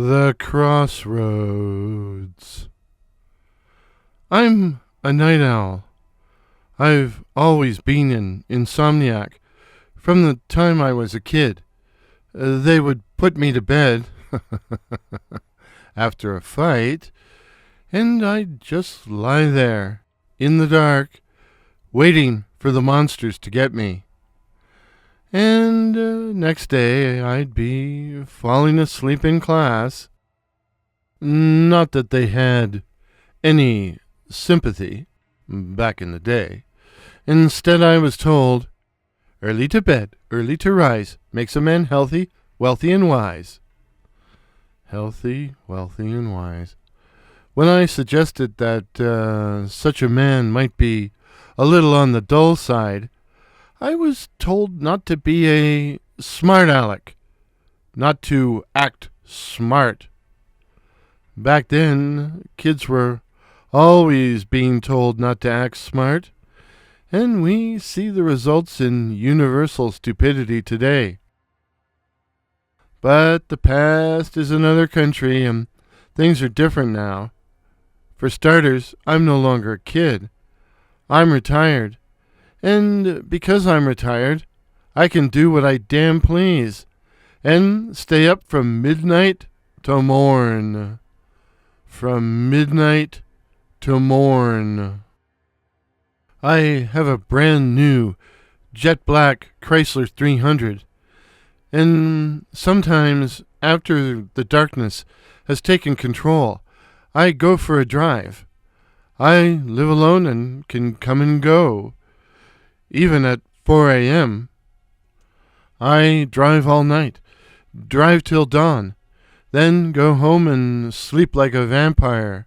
The Crossroads. I'm a night owl. I've always been an insomniac. From the time I was a kid, they would put me to bed after a fight, and I'd just lie there in the dark, waiting for the monsters to get me. And next day I'd be falling asleep in class. Not that they had any sympathy back in the day. Instead, I was told, early to bed, early to rise, makes a man healthy, wealthy, and wise. Healthy, wealthy, and wise. When I suggested that such a man might be a little on the dull side, I was told not to be a smart aleck, not to act smart. Back then, kids were always being told not to act smart, and we see the results in universal stupidity today. But the past is another country, and things are different now. For starters, I'm no longer a kid. I'm retired. And because I'm retired, I can do what I damn please, and stay up from midnight to morn. From midnight to morn. I have a brand new jet black Chrysler 300, and sometimes after the darkness has taken control, I go for a drive. I live alone and can come and go, even at 4 a.m. I drive all night, drive till dawn, then go home and sleep like a vampire.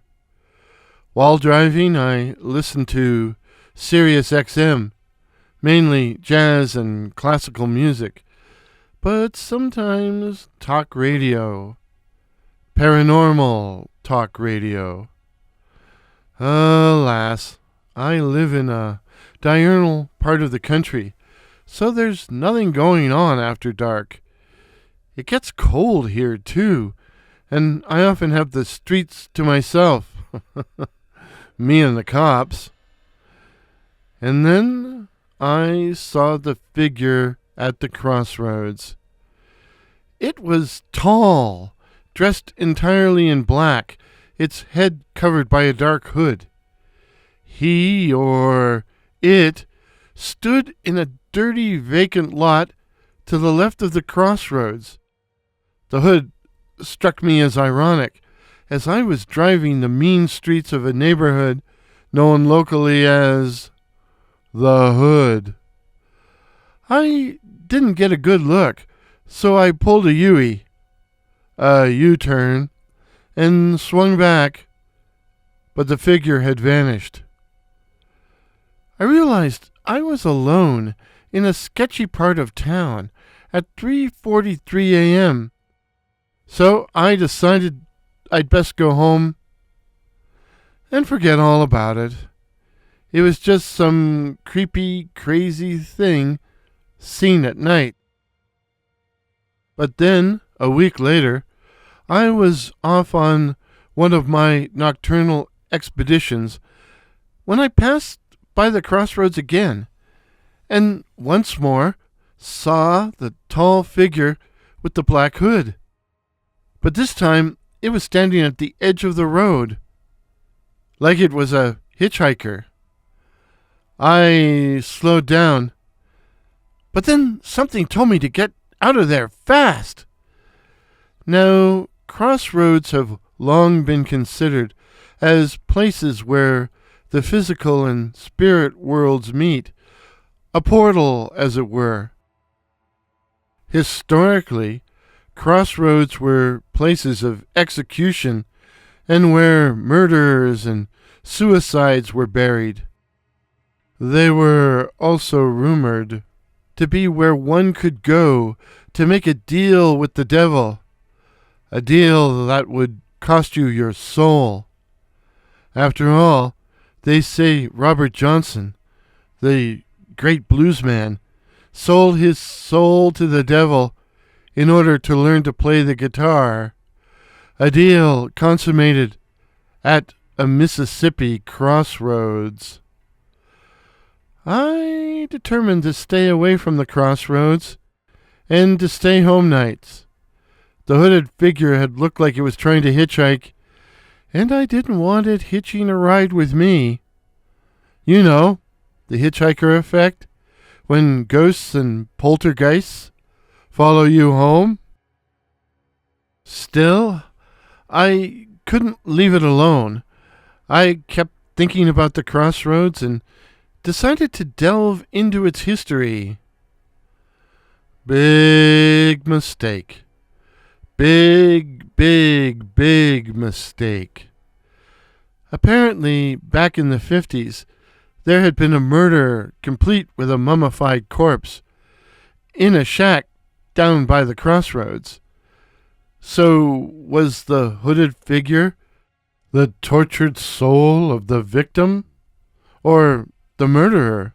While driving, I listen to Sirius XM, mainly jazz and classical music, but sometimes talk radio, paranormal talk radio. Alas, I live in a diurnal part of the country, so there's nothing going on after dark. It gets cold here, too, and I often have the streets to myself. Me and the cops. And then I saw the figure at the crossroads. It was tall, dressed entirely in black, its head covered by a dark hood. He, or it, stood in a dirty vacant lot to the left of the crossroads. The hood struck me as ironic, as I was driving the mean streets of a neighborhood known locally as the Hood. I didn't get a good look, so I pulled a U-turn, and swung back, but the figure had vanished. I realized I was alone in a sketchy part of town at 3:43 a.m., so I decided I'd best go home and forget all about it. It was just some creepy, crazy thing seen at night. But then, a week later, I was off on one of my nocturnal expeditions when I passed by the crossroads again, and once more saw the tall figure with the black hood. But this time it was standing at the edge of the road, like it was a hitchhiker. I slowed down, but then something told me to get out of there fast. Now, crossroads have long been considered as places where the physical and spirit worlds meet, a portal, as it were. Historically, crossroads were places of execution and where murderers and suicides were buried. They were also rumored to be where one could go to make a deal with the devil, a deal that would cost you your soul. After all, they say Robert Johnson, the great bluesman, sold his soul to the devil in order to learn to play the guitar. A deal consummated at a Mississippi crossroads. I determined to stay away from the crossroads and to stay home nights. The hooded figure had looked like it was trying to hitchhike, and I didn't want it hitching a ride with me. You know, the hitchhiker effect, when ghosts and poltergeists follow you home. Still, I couldn't leave it alone. I kept thinking about the crossroads and decided to delve into its history. Big mistake. Big, big, big mistake. Apparently, back in the 50s, there had been a murder complete with a mummified corpse in a shack down by the crossroads. So, was the hooded figure the tortured soul of the victim? Or the murderer?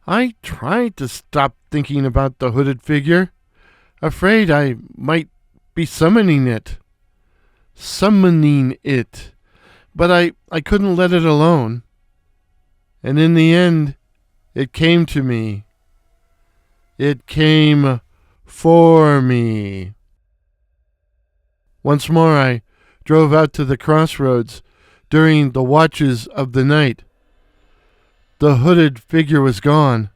I tried to stop thinking about the hooded figure, afraid I might be summoning it. But I couldn't let it alone. And in the end, it came to me. It came for me. Once more I drove out to the crossroads during the watches of the night. The hooded figure was gone.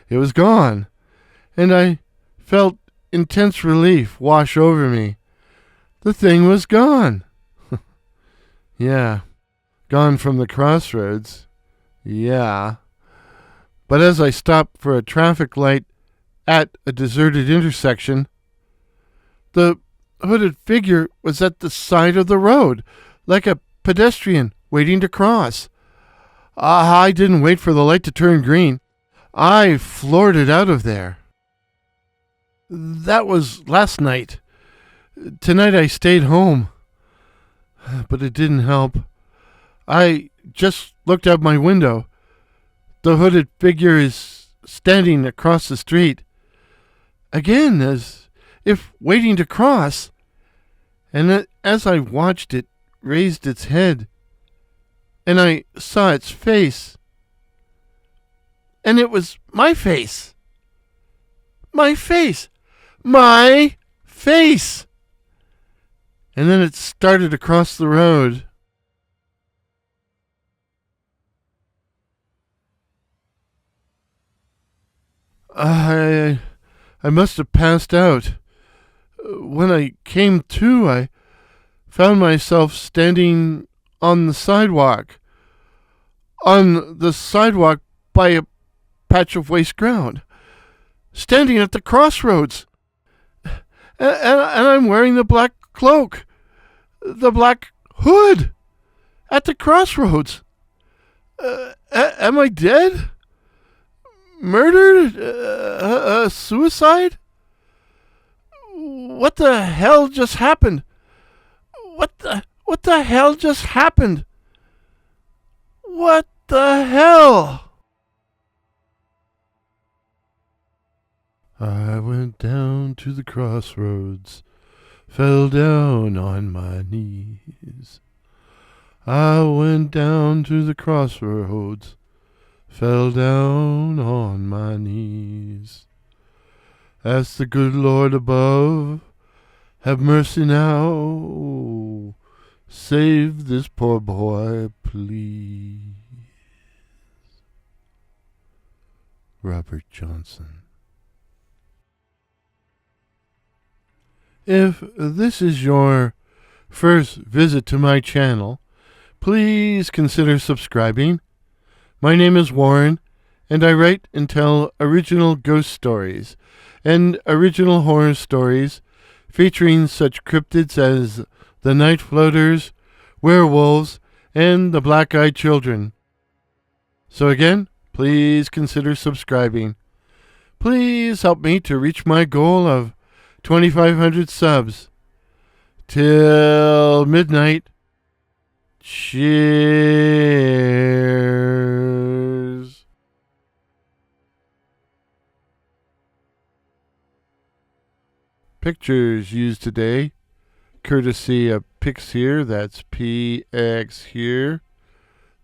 It was gone, and I felt intense relief wash over me. The thing was gone. Yeah, gone from the crossroads. Yeah. But as I stopped for a traffic light at a deserted intersection, the hooded figure was at the side of the road, like a pedestrian waiting to cross. I didn't wait for the light to turn green. I floored it out of there. That was last night. Tonight I stayed home. But it didn't help. I just looked out my window. The hooded figure is standing across the street. Again, as if waiting to cross. And as I watched it, raised its head. And I saw its face. And it was my face. My face. My face. And then it started across the road. I must have passed out. When I came to, I found myself standing on the sidewalk. On the sidewalk by a patch of waste ground. Standing at the crossroads. And I'm wearing the black cloak. The black hood. At the crossroads. Am I dead? Murdered? Suicide? What the hell just happened? What the hell just happened? What the hell? I went down to the crossroads, fell down on my knees. I went down to the crossroads, fell down on my knees. Ask the good Lord above, have mercy now. Save this poor boy, please. Robert Johnson. If this is your first visit to my channel, please consider subscribing. My name is Warren, and I write and tell original ghost stories and original horror stories featuring such cryptids as the Night Floaters, werewolves, and the Black-Eyed Children. So again, please consider subscribing. Please help me to reach my goal of 2,500 subs. Till midnight. Cheers. Pictures used today courtesy of Pix here, that's PX here.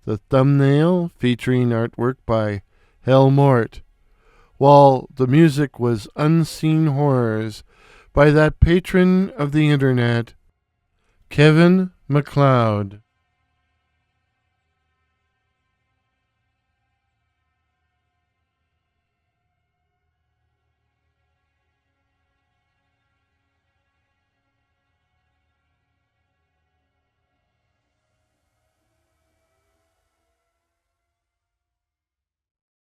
The thumbnail featuring artwork by Hel Mort, while the music was Unseen Horrors by that patron of the internet, Kevin MacLeod.